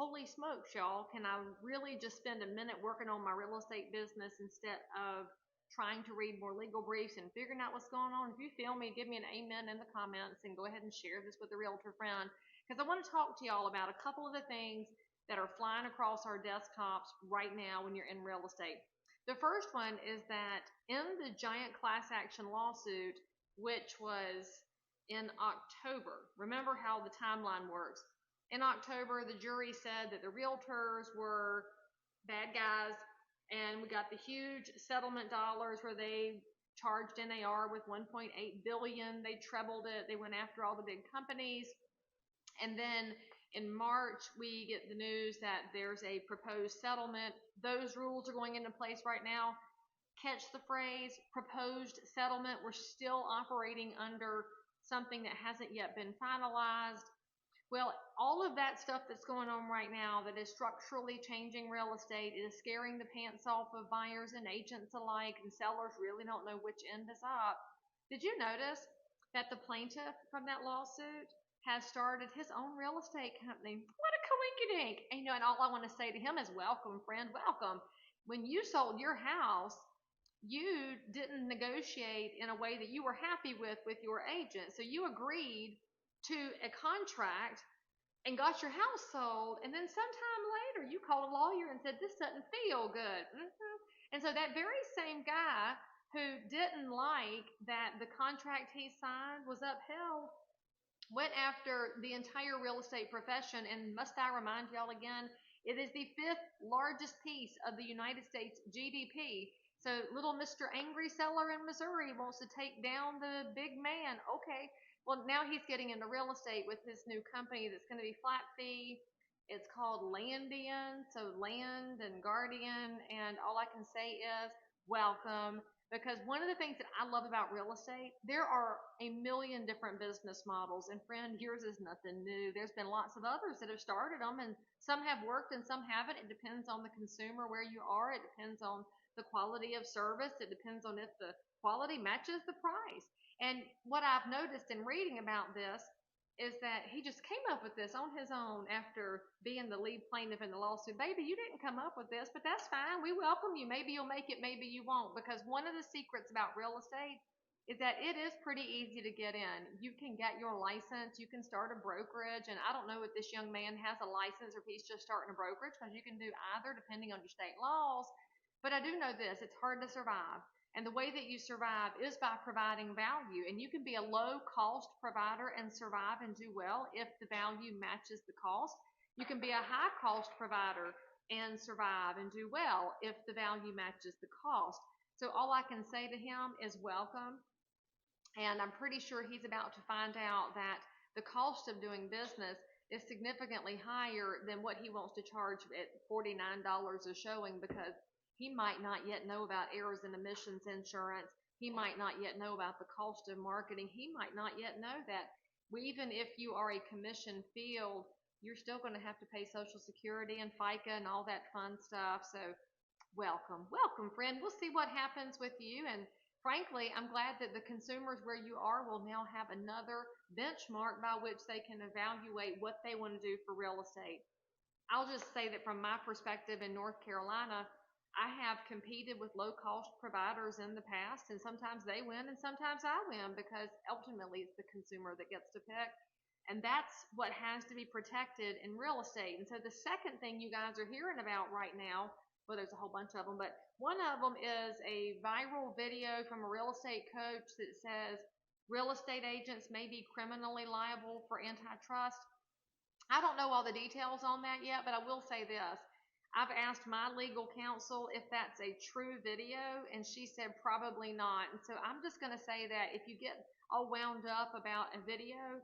holy smokes, y'all, can I really just spend a minute working on my real estate business instead of trying to read more legal briefs and figuring out what's going on? If you feel me, give me an amen in the comments and go ahead and share this with a realtor friend, because I want to talk to y'all about a couple of the things that are flying across our desktops right now when you're in real estate. The first one is that in the giant class action lawsuit, which was in October, remember how the timeline works. In October, the jury said that the realtors were bad guys, and we got the huge settlement dollars where they charged NAR with 1.8 billion. They trebled it. They went after all the big companies. And then in March, we get the news that there's a proposed settlement. Those rules are going into place right now. Catch the phrase, proposed settlement. We're still operating under something that hasn't yet been finalized. Well, all of that stuff that's going on right now that is structurally changing real estate is scaring the pants off of buyers and agents alike, and sellers really don't know which end is up. Did you notice that the plaintiff from that lawsuit has started his own real estate company? What a coinkydink. And all I want to say to him is, welcome, friend, welcome. When you sold your house, you didn't negotiate in a way that you were happy with your agent. So you agreed to a contract and got your house sold, and then sometime later you called a lawyer and said, this doesn't feel good. And so that very same guy who didn't like that the contract he signed was upheld went after the entire real estate profession. And must I remind y'all again, it is the 5th largest piece of the United States GDP. So little Mr. Angry Seller in Missouri wants to take down the big man. Okay, well, now he's getting into real estate with his new company that's going to be flat fee. It's called Landian, so land and guardian. And all I can say is welcome. Because one of the things that I love about real estate, there are a million different business models. And friend, yours is nothing new. There's been lots of others that have started them, and some have worked and some haven't. It depends on the consumer where you are. It depends on the quality of service. It depends on if the quality matches the price. And what I've noticed in reading about this is that he just came up with this on his own after being the lead plaintiff in the lawsuit. Baby, you didn't come up with this, but that's fine. We welcome you. Maybe you'll make it, maybe you won't. Because one of the secrets about real estate is that it is pretty easy to get in. You can get your license. You can start a brokerage. And I don't know if this young man has a license or if he's just starting a brokerage, because you can do either depending on your state laws. But I do know this, it's hard to survive. And the way that you survive is by providing value. And you can be a low cost provider and survive and do well if the value matches the cost. You can be a high cost provider and survive and do well if the value matches the cost. So all I can say to him is welcome. And I'm pretty sure he's about to find out that the cost of doing business is significantly higher than what he wants to charge at $49 a showing, because he might not yet know about errors and omissions insurance. He might not yet know about the cost of marketing. He might not yet know that even if you are a commission field, you're still going to have to pay Social Security and FICA and all that fun stuff. So welcome, welcome, friend. We'll see what happens with you. And frankly, I'm glad that the consumers where you are will now have another benchmark by which they can evaluate what they want to do for real estate. I'll just say that from my perspective in North Carolina, I have competed with low-cost providers in the past, and sometimes they win and sometimes I win, because ultimately it's the consumer that gets to pick. And that's what has to be protected in real estate. And so the second thing you guys are hearing about right now, well, there's a whole bunch of them, but one of them is a viral video from a real estate coach that says real estate agents may be criminally liable for antitrust. I don't know all the details on that yet, but I will say this. I've asked my legal counsel if that's a true video, and she said probably not. And so I'm just going to say that if you get all wound up about a video,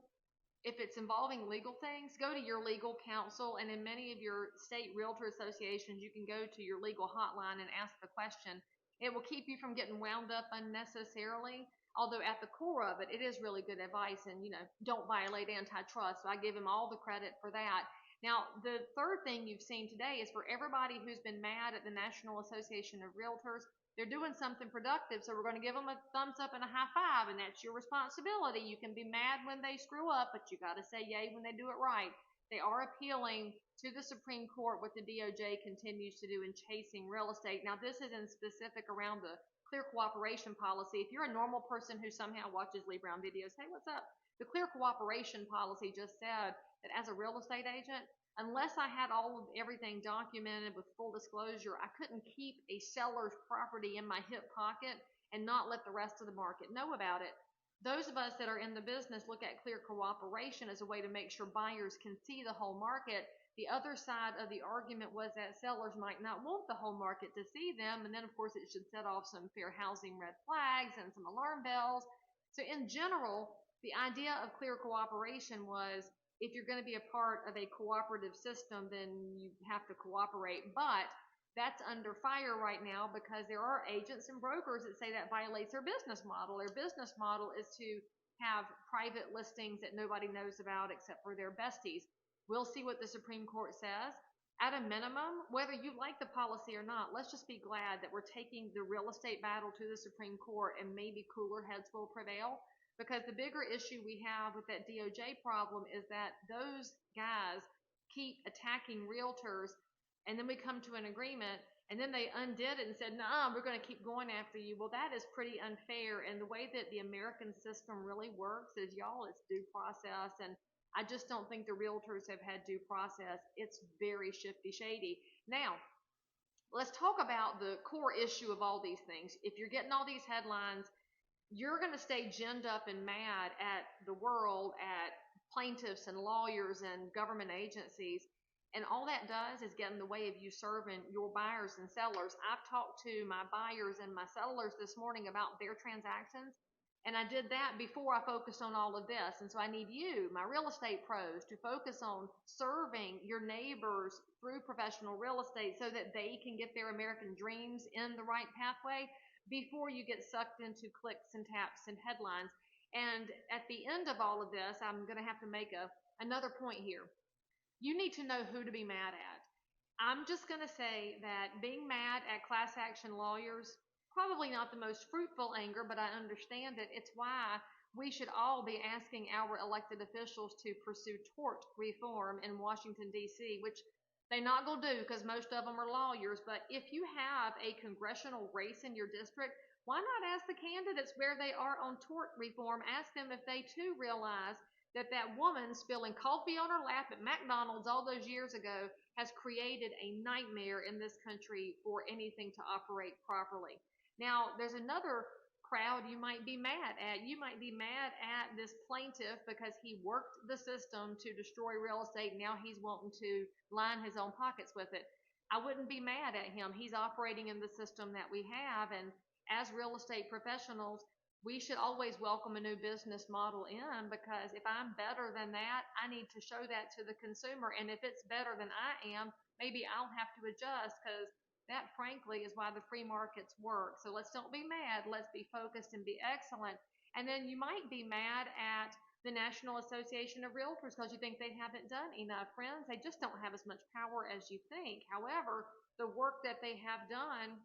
if it's involving legal things, go to your legal counsel. And in many of your state realtor associations, you can go to your legal hotline and ask the question. It will keep you from getting wound up unnecessarily. Although at the core of it, it is really good advice, and don't violate antitrust. So I give him all the credit for that. Now, the third thing you've seen today is for everybody who's been mad at the National Association of Realtors, they're doing something productive, so we're going to give them a thumbs up and a high five, and that's your responsibility. You can be mad when they screw up, but you got to say yay when they do it right. They are appealing to the Supreme Court what the DOJ continues to do in chasing real estate. Now, this is in specific around the clear cooperation policy. If you're a normal person who somehow watches Leigh Brown videos, hey, what's up? The clear cooperation policy just said that as a real estate agent, unless I had all of everything documented with full disclosure, I couldn't keep a seller's property in my hip pocket and not let the rest of the market know about it. Those of us that are in the business look at clear cooperation as a way to make sure buyers can see the whole market. The other side of the argument was that sellers might not want the whole market to see them, and then of course it should set off some fair housing red flags and some alarm bells. So in general, the idea of clear cooperation was if you're going to be a part of a cooperative system, then you have to cooperate. But that's under fire right now because there are agents and brokers that say that violates their business model. Their business model is to have private listings that nobody knows about except for their besties. We'll see what the Supreme Court says. At a minimum, whether you like the policy or not, let's just be glad that we're taking the real estate battle to the Supreme Court and maybe cooler heads will prevail. Because the bigger issue we have with that DOJ problem is that those guys keep attacking realtors, and then we come to an agreement, and then they undid it and said, nah, we're going to keep going after you. Well, that is pretty unfair, and the way that the American system really works is, y'all, it's due process, and I just don't think the realtors have had due process. It's very shifty, shady. Now, let's talk about the core issue of all these things. If you're getting all these headlines, you're going to stay ginned up and mad at the world, at plaintiffs and lawyers and government agencies. And all that does is get in the way of you serving your buyers and sellers. I've talked to my buyers and my sellers this morning about their transactions. And I did that before I focused on all of this. And so I need you, my real estate pros, to focus on serving your neighbors through professional real estate so that they can get their American dreams in the right pathway before you get sucked into clicks and taps and headlines. And at the end of all of this, I'm going to have to make another point here. You need to know who to be mad at. I'm just going to say that being mad at class action lawyers, probably not the most fruitful anger, but I understand it. It's why we should all be asking our elected officials to pursue tort reform in Washington, D.C., which they're not going to do because most of them are lawyers. But if you have a congressional race in your district, why not ask the candidates where they are on tort reform? Ask them if they too realize that that woman spilling coffee on her lap at McDonald's all those years ago has created a nightmare in this country for anything to operate properly. Now, there's another crowd you might be mad at. You might be mad at this plaintiff because he worked the system to destroy real estate. Now he's wanting to line his own pockets with it. I wouldn't be mad at him. He's operating in the system that we have. And as real estate professionals, we should always welcome a new business model in, because if I'm better than that, I need to show that to the consumer. And if it's better than I am, maybe I'll have to adjust, because that, frankly, is why the free markets work. So let's don't be mad. Let's be focused and be excellent. And then you might be mad at the National Association of Realtors because you think they haven't done enough. Friends, they just don't have as much power as you think. However, the work that they have done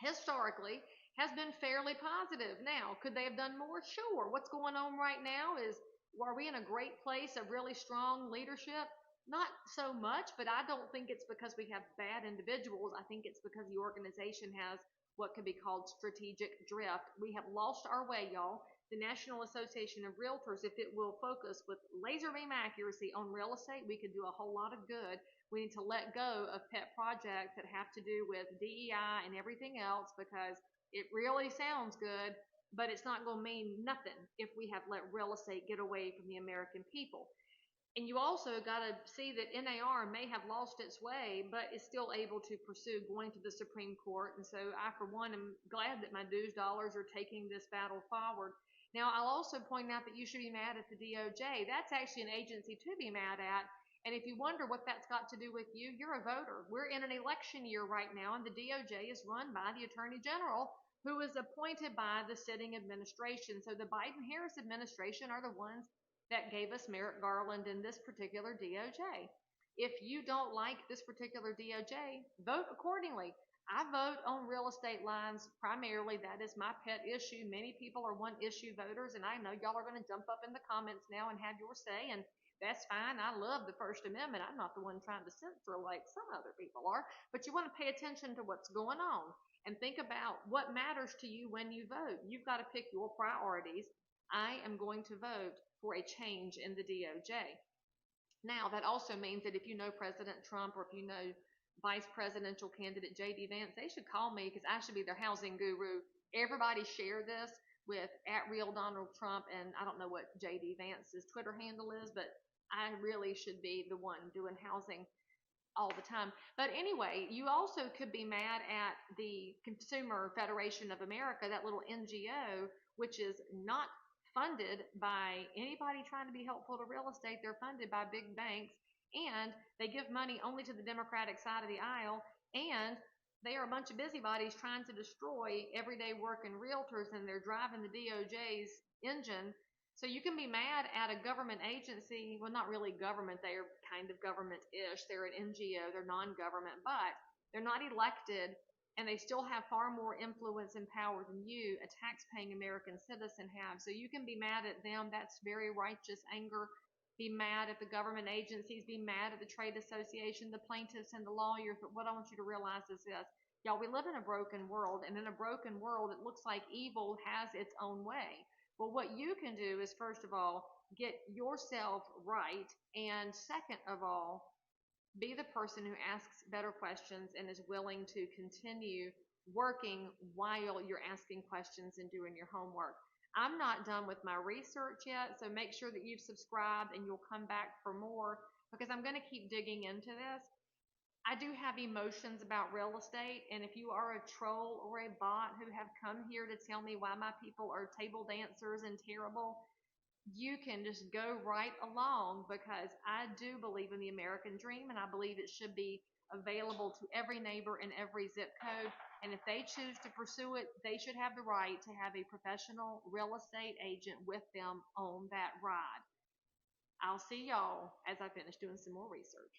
historically has been fairly positive. Now, could they have done more? Sure. What's going on right now is, are we in a great place of really strong leadership? Not so much, but I don't think it's because we have bad individuals. I think it's because the organization has what could be called strategic drift. We have lost our way, y'all. The National Association of Realtors, if it will focus with laser beam accuracy on real estate, we could do a whole lot of good. We need to let go of pet projects that have to do with DEI and everything else, because it really sounds good, but it's not going to mean nothing if we have let real estate get away from the American people. And you also got to see that NAR may have lost its way, but is still able to pursue going to the Supreme Court. And so I, for one, am glad that my dues dollars are taking this battle forward. Now, I'll also point out that you should be mad at the DOJ. That's actually an agency to be mad at. And if you wonder what that's got to do with you, you're a voter. We're in an election year right now, and the DOJ is run by the Attorney General, who is appointed by the sitting administration. So the Biden-Harris administration are the ones that gave us Merrick Garland in this particular DOJ. If you don't like this particular DOJ, vote accordingly. I vote on real estate lines primarily. That is my pet issue. Many people are one-issue voters, and I know y'all are going to jump up in the comments now and have your say, and That's fine. I love the First Amendment. I'm not the one trying to censor like some other people are. But you want to pay attention to what's going on and think about what matters to you when you vote. You've got to pick your priorities. I am going to vote for a change in the DOJ. Now, that also means that if you know President Trump or if you know Vice Presidential candidate J.D. Vance, they should call me because I should be their housing guru. Everybody share this with @RealDonaldTrump, and I don't know what J.D. Vance's Twitter handle is, but I really should be the one doing housing all the time. But anyway, you also could be mad at the Consumer Federation of America, that little NGO, which is not funded by anybody trying to be helpful to real estate. They're funded by big banks, and they give money only to the Democratic side of the aisle, and they are a bunch of busybodies trying to destroy everyday working realtors, and they're driving the DOJ's engine. So you can be mad at a government agency, well, not really government, they're kind of government-ish, they're an NGO, they're non-government, but they're not elected, and they still have far more influence and power than you, a tax-paying American citizen, have. So you can be mad at them. That's very righteous anger. Be mad at the government agencies, be mad at the trade association, the plaintiffs, and the lawyers. But what I want you to realize is this. Y'all, we live in a broken world, and in a broken world, it looks like evil has its own way. Well, what you can do is, first of all, get yourself right, and second of all, be the person who asks better questions and is willing to continue working while you're asking questions and doing your homework. I'm not done with my research yet, so make sure that you've subscribed and you'll come back for more because I'm going to keep digging into this. I do have emotions about real estate, and if you are a troll or a bot who have come here to tell me why my people are table dancers and terrible, you can just go right along because I do believe in the American dream, and I believe it should be available to every neighbor in every zip code. And if they choose to pursue it, they should have the right to have a professional real estate agent with them on that ride. I'll see y'all as I finish doing some more research.